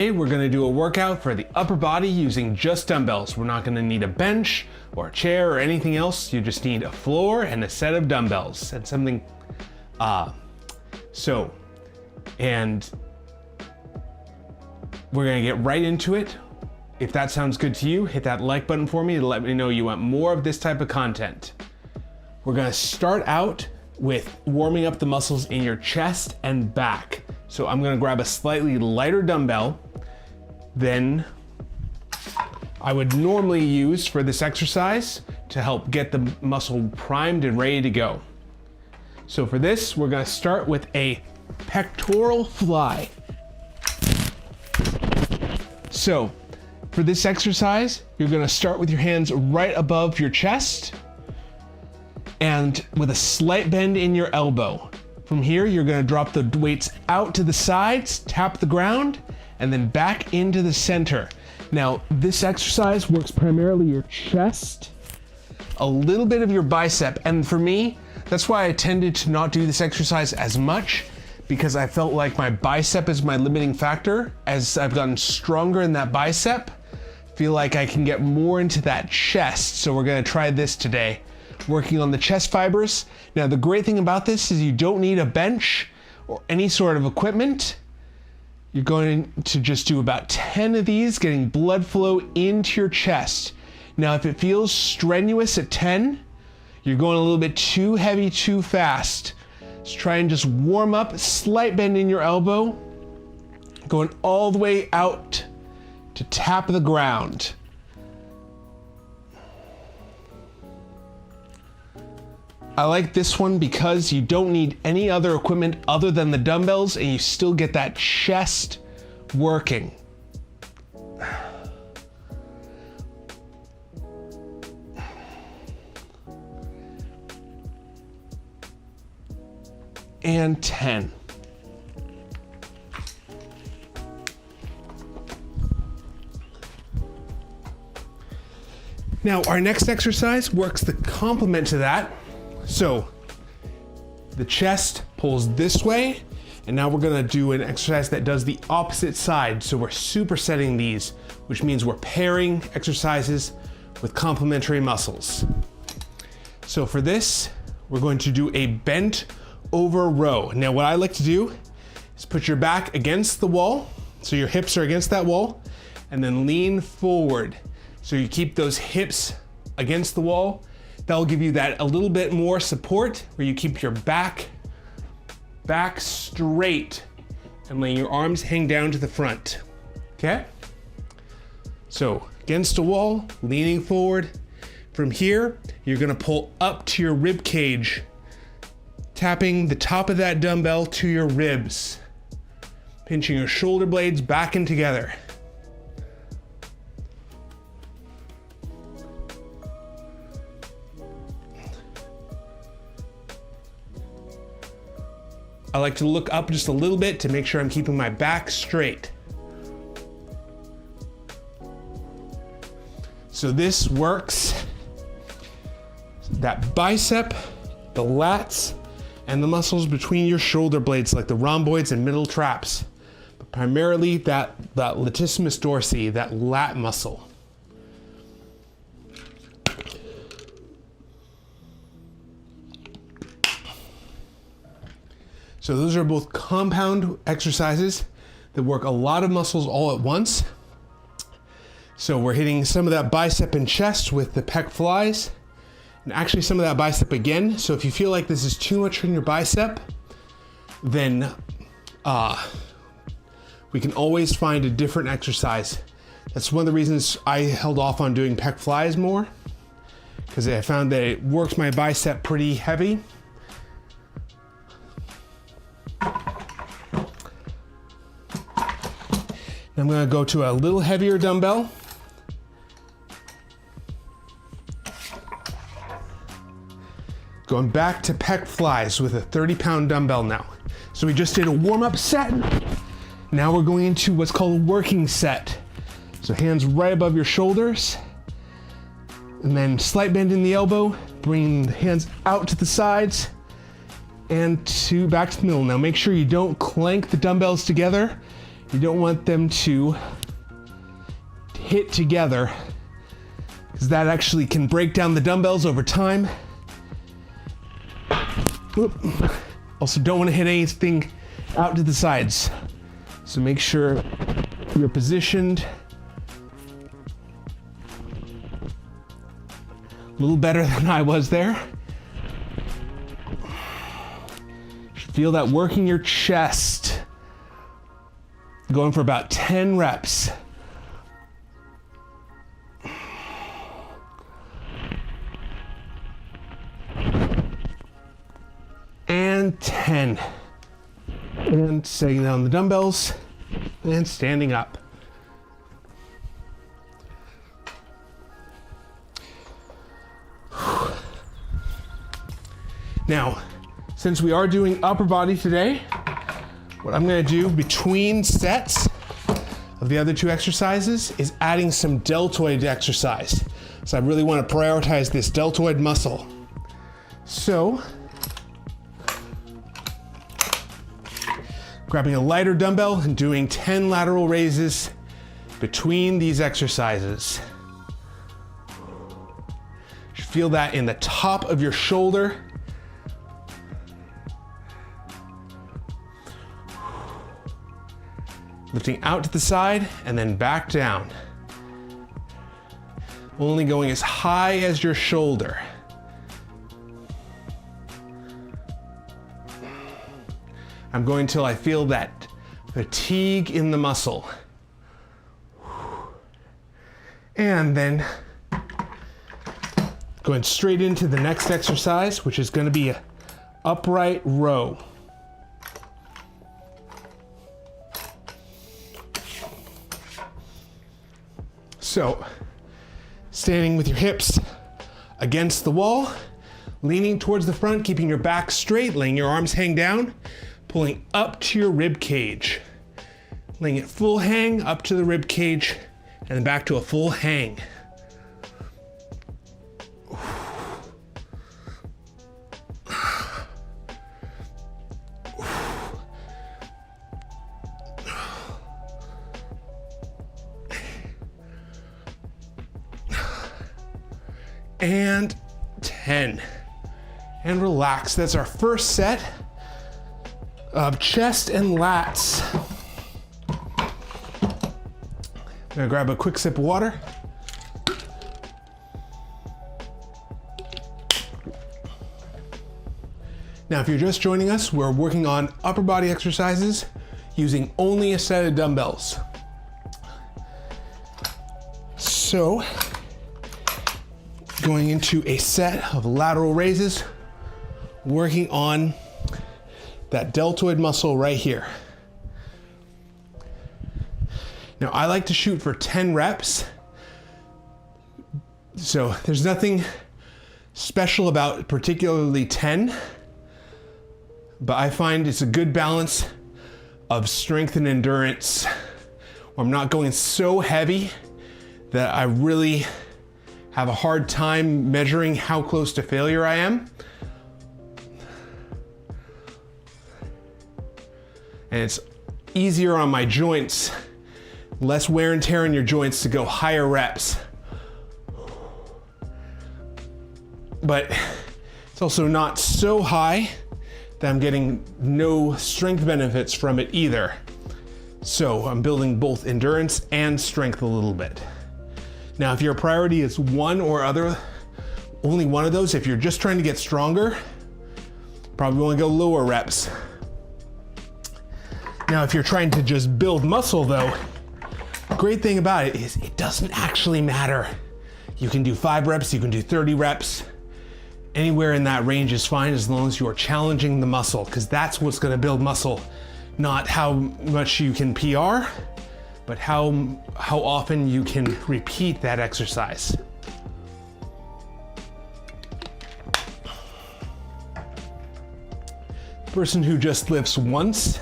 Today we're going to do a workout for the upper body using just dumbbells. We're not going to need a bench or a chair or anything else. You just need a floor and a set of dumbbells and something. And we're going to get right into it. If that sounds good to you, hit that like button for me to let me know you want more of this type of content. We're going to start out with warming up the muscles in your chest and back. So I'm going to grab a slightly lighter dumbbell than I would normally use for this exercise to help get the muscle primed and ready to go. So for this, we're going to start with a pectoral fly. So for this exercise, you're going to start with your hands right above your chest and with a slight bend in your elbow. From here, you're going to drop the weights out to the sides, tap the ground, and then back into the center. Now, this exercise works primarily your chest, a little bit of your bicep, and for me, that's why I tended to not do this exercise as much, because I felt like my bicep is my limiting factor. As I've gotten stronger in that bicep, I feel like I can get more into that chest, so we're going to try this today. Working on the chest fibers. Now, the great thing about this is you don't need a bench or any sort of equipment. You're going to just do about 10 of these, getting blood flow into your chest. Now, if it feels strenuous at 10, you're going a little bit too heavy, too fast. Let's try and just warm up, slight bend in your elbow, going all the way out to tap the ground. I like this one because you don't need any other equipment other than the dumbbells and you still get that chest working. And 10. Now, our next exercise works the complement to that. So the chest pulls this way, and now we're gonna do an exercise that does the opposite side. So we're supersetting these, which means we're pairing exercises with complementary muscles. So for this, we're going to do a bent over row. Now what I like to do is put your back against the wall, so your hips are against that wall, and then lean forward. So you keep those hips against the wall. That'll give you that a little bit more support where you keep your back straight and letting your arms hang down to the front, okay? So against a wall, leaning forward. From here, you're gonna pull up to your rib cage, tapping the top of that dumbbell to your ribs, pinching your shoulder blades back and together. I like to look up just a little bit to make sure I'm keeping my back straight. So this works that bicep, the lats, and the muscles between your shoulder blades like the rhomboids and middle traps. But primarily that latissimus dorsi, that lat muscle. So those are both compound exercises that work a lot of muscles all at once. So we're hitting some of that bicep and chest with the pec flies, and actually some of that bicep again. So if you feel like this is too much on your bicep, then we can always find a different exercise. That's one of the reasons I held off on doing pec flies more, because I found that it works my bicep pretty heavy. I'm going to go to a little heavier dumbbell. Going back to pec flies with a 30-pound dumbbell now. So we just did a warm-up set. Now we're going into what's called a working set. So hands right above your shoulders, and then slight bend in the elbow, bringing the hands out to the sides and back to the middle. Now make sure you don't clank the dumbbells together. You don't want them to hit together because that actually can break down the dumbbells over time. Oop. Also don't want to hit anything out to the sides. So make sure you're positioned a little better than I was there. Feel that working your chest. Going for about 10 reps. And 10. And setting down the dumbbells and standing up. Now, since we are doing upper body today, what I'm gonna do between sets of the other two exercises is adding some deltoid exercise. So I really wanna prioritize this deltoid muscle. So, grabbing a lighter dumbbell and doing 10 lateral raises between these exercises. You should feel that in the top of your shoulder. Lifting out to the side and then back down. Only going as high as your shoulder. I'm going till I feel that fatigue in the muscle. And then going straight into the next exercise, which is going to be an upright row. So, standing with your hips against the wall, leaning towards the front, keeping your back straight, letting your arms hang down, pulling up to your rib cage. Laying it full hang up to the rib cage, and then back to a full hang. And 10. And relax. That's our first set of chest and lats. I'm gonna grab a quick sip of water. Now, if you're just joining us, we're working on upper body exercises using only a set of dumbbells. So, going into a set of lateral raises, working on that deltoid muscle right here. Now, I like to shoot for 10 reps. So there's nothing special about particularly 10, but I find it's a good balance of strength and endurance, where I'm not going so heavy that I really have a hard time measuring how close to failure I am. And it's easier on my joints, less wear and tear on your joints to go higher reps. But it's also not so high that I'm getting no strength benefits from it either. So I'm building both endurance and strength a little bit. Now, if your priority is one or other, only one of those, if you're just trying to get stronger, probably want to go lower reps. Now, if you're trying to just build muscle though, the great thing about it is it doesn't actually matter. You can do 5 reps, you can do 30 reps. Anywhere in that range is fine as long as you're challenging the muscle, because that's what's going to build muscle, not how much you can PR, but how often you can repeat that exercise. The person who just lifts once,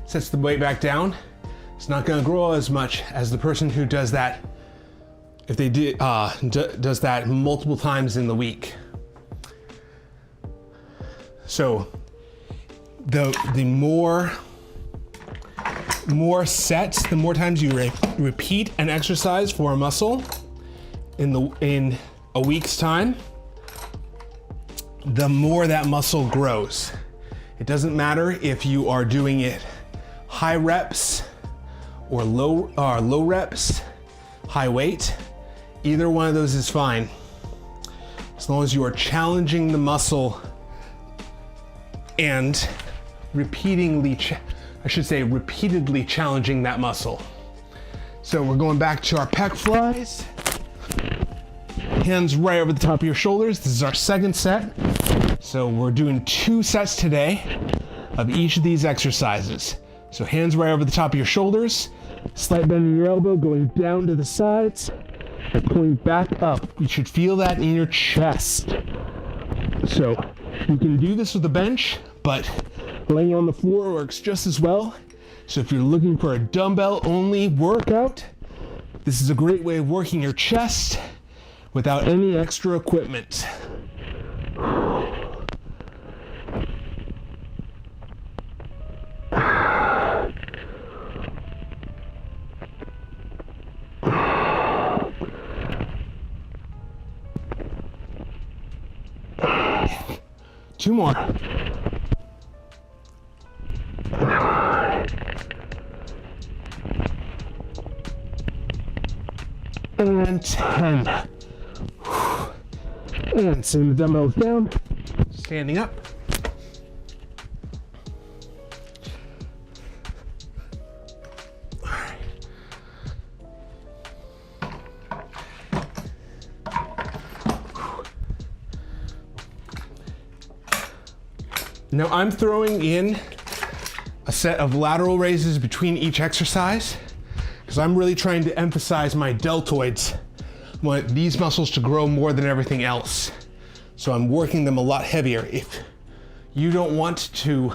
sets the weight back down, it's not going to grow as much as the person who does that if they does that multiple times in the week. So the more more sets, the more times you repeat an exercise for a muscle in a week's time, the more that muscle grows. It doesn't matter if you are doing it high reps or low reps, high weight. Either one of those is fine, as long as you are challenging the muscle and repeatedly challenging that muscle. So we're going back to our pec flies. Hands right over the top of your shoulders. This is our second set. So we're doing 2 sets today of each of these exercises. So hands right over the top of your shoulders, slight bend in your elbow, going down to the sides, and pulling back up. You should feel that in your chest. So you can do this with a bench, but laying on the floor works just as well. So if you're looking for a dumbbell only workout, this is a great way of working your chest without any extra equipment. Two more. And 10. And send the dumbbells down. Standing up. Now I'm throwing in a set of lateral raises between each exercise because I'm really trying to emphasize my deltoids. I want these muscles to grow more than everything else. So I'm working them a lot heavier. If you don't want to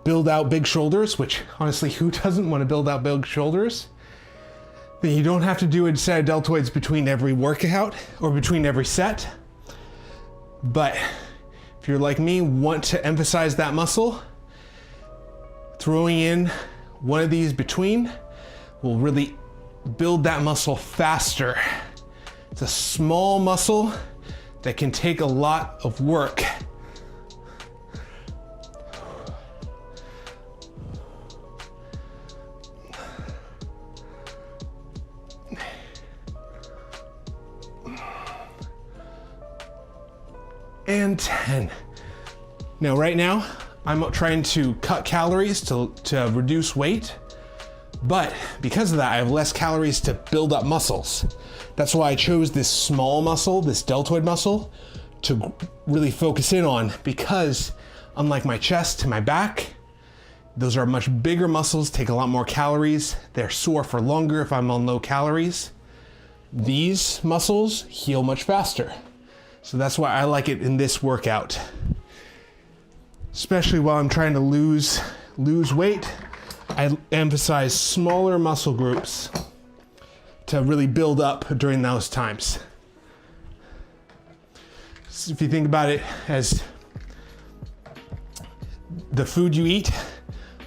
build out big shoulders, which honestly, who doesn't want to build out big shoulders? Then you don't have to do a set of deltoids between every workout or between every set. But if you're like me, want to emphasize that muscle, throwing in one of these between will really build that muscle faster. It's a small muscle that can take a lot of work. And 10. Now, right now, I'm trying to cut calories to reduce weight, but because of that, I have less calories to build up muscles. That's why I chose this small muscle, this deltoid muscle, to really focus in on, because unlike my chest and my back, those are much bigger muscles, take a lot more calories. They're sore for longer if I'm on low calories. These muscles heal much faster. So that's why I like it in this workout. Especially while I'm trying to lose weight, I emphasize smaller muscle groups to really build up during those times. So if you think about it as the food you eat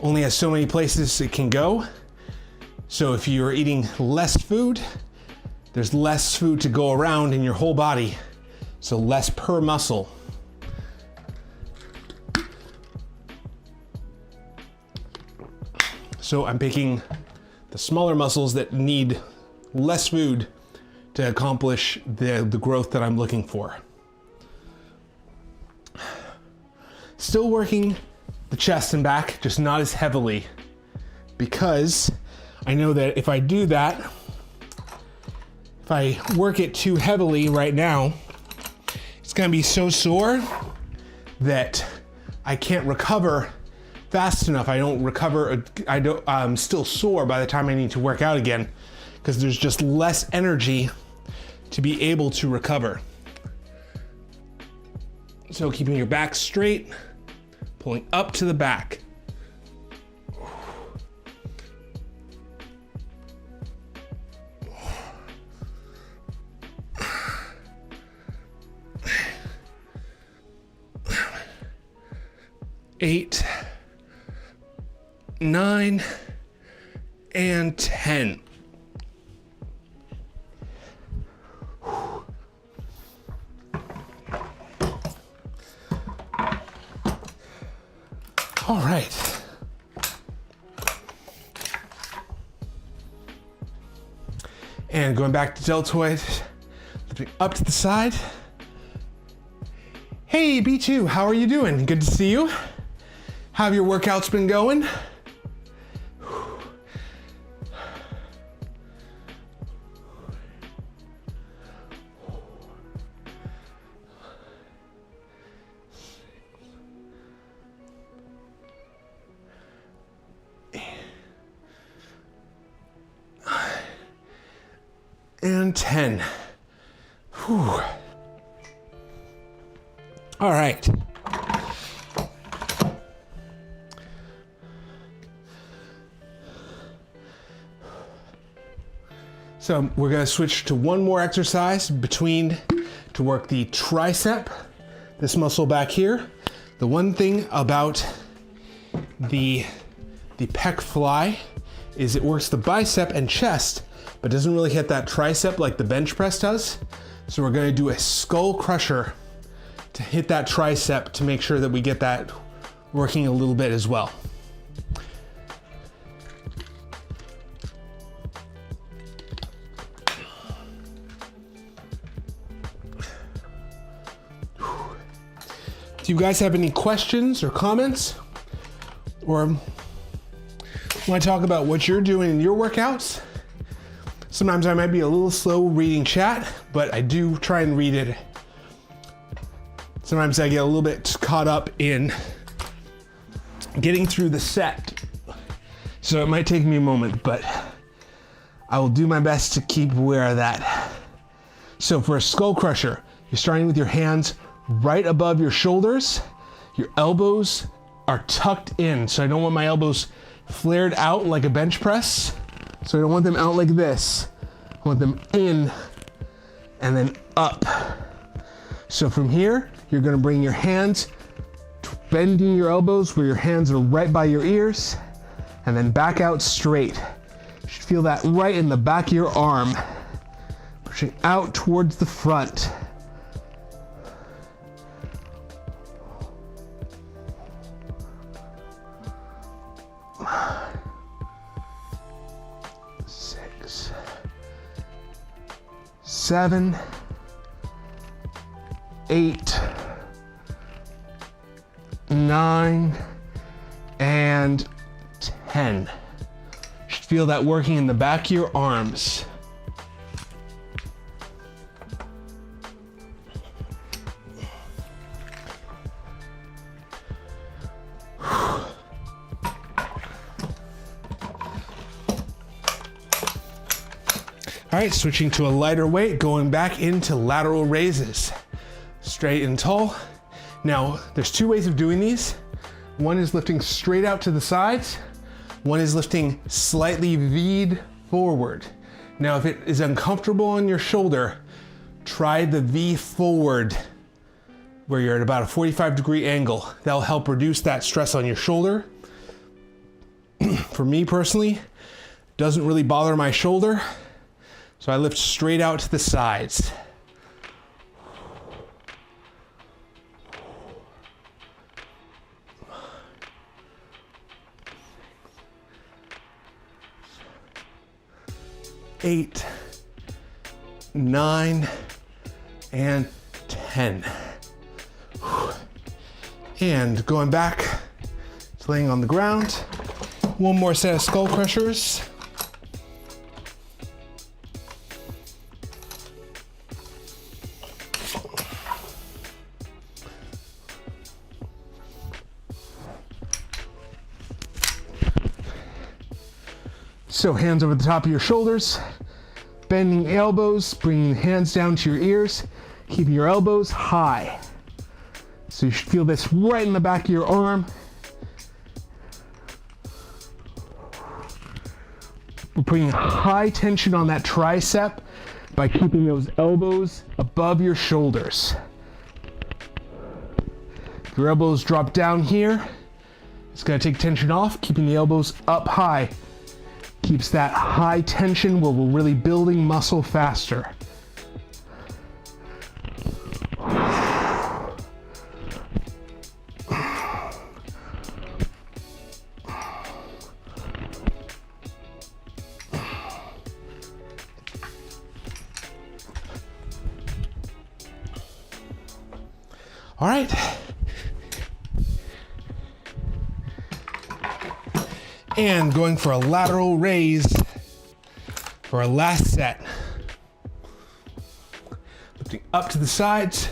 only has so many places it can go. So if you're eating less food, there's less food to go around in your whole body. So less per muscle. So I'm picking the smaller muscles that need less food to accomplish the growth that I'm looking for. Still working the chest and back, just not as heavily, because I know that if I do that, if I work it too heavily right now, it's gonna be so sore that I can't recover fast enough. I'm still sore by the time I need to work out again, because there's just less energy to be able to recover. So keeping your back straight, pulling up to the back. Eight, 9, and 10. All right. And going back to deltoids, lifting up to the side. Hey, B2, how are you doing? Good to see you. How have your workouts been going? And 10. Whew. All right. So we're going to switch to one more exercise between to work the tricep, this muscle back here. The one thing about the pec fly is it works the bicep and chest, but doesn't really hit that tricep like the bench press does. So we're gonna do a skull crusher to hit that tricep to make sure that we get that working a little bit as well. Do you guys have any questions or comments? Or want to talk about what you're doing in your workouts? Sometimes I might be a little slow reading chat, but I do try and read it. Sometimes I get a little bit caught up in getting through the set. So it might take me a moment, but I will do my best to keep aware of that. So for a skull crusher, you're starting with your hands right above your shoulders. Your elbows are tucked in. So I don't want my elbows flared out like a bench press. So I don't want them out like this. I want them in and then up. So from here, you're gonna bring your hands, bending your elbows where your hands are right by your ears, and then back out straight. You should feel that right in the back of your arm, pushing out towards the front. Seven, 8, 9, and 10. You should feel that working in the back of your arms. All right, switching to a lighter weight, going back into lateral raises. Straight and tall. Now, there's two ways of doing these. One is lifting straight out to the sides. One is lifting slightly V'd forward. Now, if it is uncomfortable on your shoulder, try the V forward, where you're at about a 45-degree angle. That'll help reduce that stress on your shoulder. For me personally, it doesn't really bother my shoulder. So I lift straight out to the sides. Eight, 9, and 10. And going back to laying on the ground. One more set of skull crushers. So hands over the top of your shoulders, bending elbows, bringing the hands down to your ears, keeping your elbows high. So you should feel this right in the back of your arm. We're putting high tension on that tricep by keeping those elbows above your shoulders. If your elbows drop down here, it's gonna take tension off, keeping the elbows up high. Keeps that high tension where we're really building muscle faster. All right. And going for a lateral raise for our last set. Lifting up to the sides,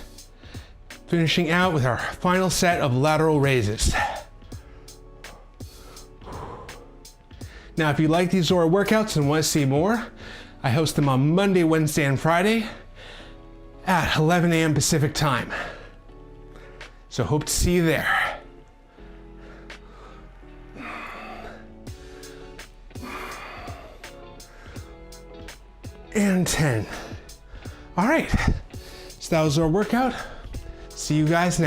finishing out with our final set of lateral raises. Now, if you like these Zora workouts and want to see more, I host them on Monday, Wednesday, and Friday at 11 a.m. Pacific time. So hope to see you there. And 10. All right, so that was our workout. See you guys next.